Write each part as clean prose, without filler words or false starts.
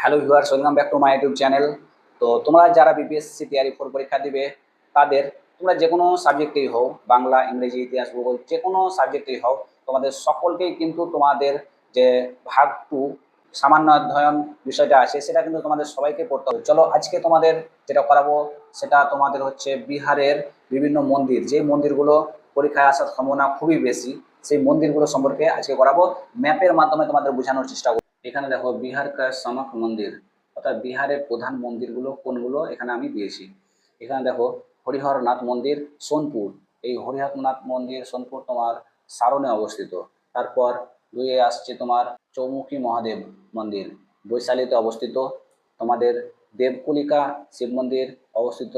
Hello viewers, welcome back to my YouTube channel. তো তোমরা যারা বিপিএসসি টিআরই 4 পরীক্ষা দিবে তাদের তোমরা যে কোনো সাবজেক্টেই হও, বাংলা, ইংরেজি, ইতিহাস, ভূগোল, যে কোনো সাবজেক্টেই হও, তোমাদের সকলকেই কিন্তু তোমাদের যে ভাগ টু সামান্য অধ্যয়ন বিষয়টা আছে সেটা কিন্তু তোমাদের সবাইকে পড়তে হবে। চলো আজকে তোমাদের যেটা করাবো সেটা তোমাদের হচ্ছে বিহারের বিভিন্ন মন্দির, যে মন্দিরগুলো পরীক্ষায় আসার সম্ভাবনা খুবই বেশি, সেই মন্দিরগুলো সম্পর্কে আজকে করাবো। ম্যাপের মাধ্যমে তোমাদের বোঝানোর চেষ্টা করবো। এখানে দেখো বিহার কা সমক মন্দির, অর্থাৎ বিহারের প্রধান মন্দিরগুলো কোনগুলো এখানে আমি দিয়েছি। এখানে দেখো হরিহরনাথ মন্দির সোনপুর, এই হরিহরনাথ মন্দির সোনপুর তোমার সারণে অবস্থিত। তারপর দুইয়ে আসছে তোমার চৌমুখী মহাদেব মন্দির বৈশালীতে অবস্থিত। তোমাদের দেবকুলিকা শিব মন্দির অবস্থিত,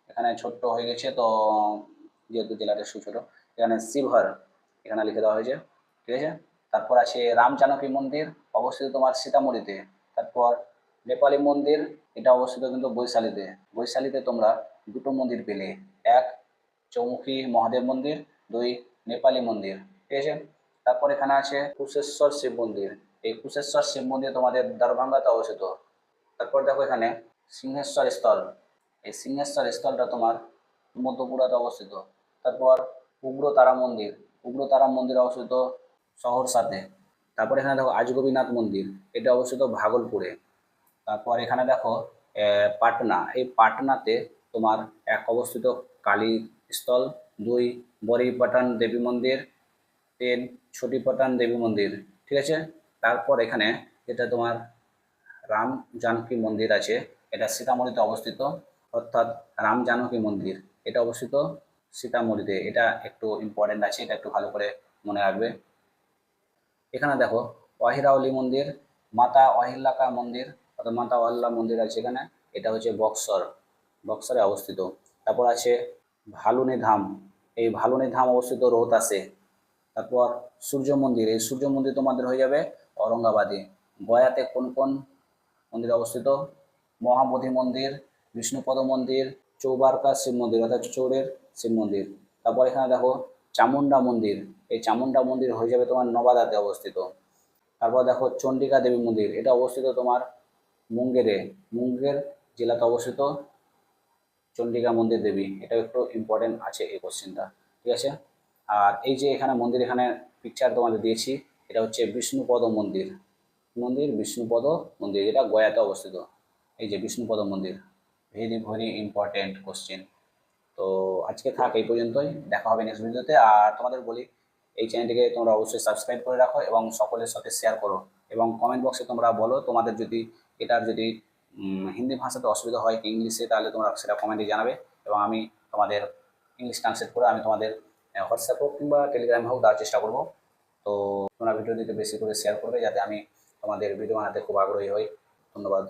এখানে ছোট্ট হয়ে গেছে তো যেহেতু জেলাটা ছোট, এখানে শিবহর এখানে লিখে দেওয়া হয়েছে, ঠিক আছে। তারপর আছে রাম জানকী মন্দির অবস্থিত তোমার সীতামঢ়ীতে। তারপর নেপালি মন্দির, এটা অবস্থিত কিন্তু বৈশালীতে। বৈশালীতে তোমরা দুটো মন্দির পেলে, এক চৌমুখী মহাদেব মন্দির, দুই নেপালি মন্দির, ঠিক আছে। তারপর এখানে আছে কুশেশ্বর শিব মন্দির, এই কুশেশ্বর শিব মন্দির তোমাদের দরভঙ্গাতে অবস্থিত। তারপর দেখো এখানে সিংহেশ্বর স্থল, এই সিংহেশ্বর স্থলটা তোমার মধ্যপুরাতে অবস্থিত। তারপর উগ্রতারা মন্দির, উগ্রতারা মন্দির অবস্থিত সহরসাতে। তারপর এখানে দেখো আজগবিনাথ মন্দির, এটা অবস্থিত ভাগলপুরে। তারপর এখানে দেখো পাটনা, এই পাটনাতে তোমার এক অবস্থিত কালী স্থল, দুই বড়িপাটান দেবী মন্দির, তিন ছটিপাটান দেবী মন্দির, ঠিক আছে। তারপর এখানে যেটা তোমার রাম জানকী মন্দির আছে, এটা সীতামঢ়ীতে অবস্থিত, অর্থাৎ রাম জানকী মন্দির এটা অবস্থিত সীতামঢ়ীতে। এটা একটু ইম্পর্টেন্ট আছে, এটা একটু ভালো করে মনে রাখবে। এখানে দেখো অহিরাওলি মন্দির, মাতা অহিল্লাকা মন্দির, অর্থাৎ মাতা অহিল্লা মন্দির আছে এখানে, এটা হচ্ছে বক্সর, বক্সরে অবস্থিত। তারপর আছে ভালুনি ধাম, এই ভালুনি ধাম অবস্থিত রোহতাসে। তারপর সূর্য মন্দির, এই সূর্য মন্দির তোমাদের হয়ে যাবে ঔরঙ্গাবাদে। গয়াতে কোন কোন মন্দির অবস্থিত? মহাবোধি মন্দির, বিষ্ণুপদ মন্দির, চৌবারকা শিব মন্দির অর্থাৎ চৌরের শিব মন্দির। তারপর এখানে দেখো চামুন্ডা মন্দির, এই চামুন্ডা মন্দির হয়ে যাবে তোমার নবাদাতে অবস্থিত। তারপর দেখো চণ্ডিকা দেবী মন্দির, এটা অবস্থিত তোমার মুঙ্গেরে, মুঙ্গের জেলাতে অবস্থিত চণ্ডিকা মন্দির দেবী, এটা একটু ইম্পর্টেন্ট আছে এই কোশ্চেনটা, ঠিক আছে। আর এই যে এখানে মন্দির, এখানে পিকচার তোমাদের দিয়েছি, এটা হচ্ছে বিষ্ণুপদ মন্দির, মন্দির বিষ্ণুপদ মন্দির, এটা গয়াতে অবস্থিত। এই যে বিষ্ণুপদ মন্দির, ভেরি ভেরি ইম্পর্টেন্ট কোশ্চেন। তো আজকে থাক এই পর্যন্তই, দেখা হবে নেক্সট ভিডিওতে। আর তোমাদের বলি, এই চ্যানেলটিকে তোমরা অবশ্যই সাবস্ক্রাইব করে রাখো এবং সকলের সাথে শেয়ার করো, এবং কমেন্ট বক্সে তোমরা বলো তোমাদের যদি এটার যদি হিন্দি ভাষাতে অসুবিধা হয় কি ইংলিশে, তাহলে তোমরা সেটা কমেন্টে জানাবে, এবং আমি তোমাদের ইংলিশ ট্রান্সলেট করে আমি তোমাদের হোয়াটসঅ্যাপ হোক কিংবা টেলিগ্রামে হোক দেওয়ার চেষ্টা করবো। তো তোমরা ভিডিওটিতে বেশি করে শেয়ার করবে যাতে আমি তোমাদের ভিডিও বানাতে খুব আগ্রহী হই। ধন্যবাদ।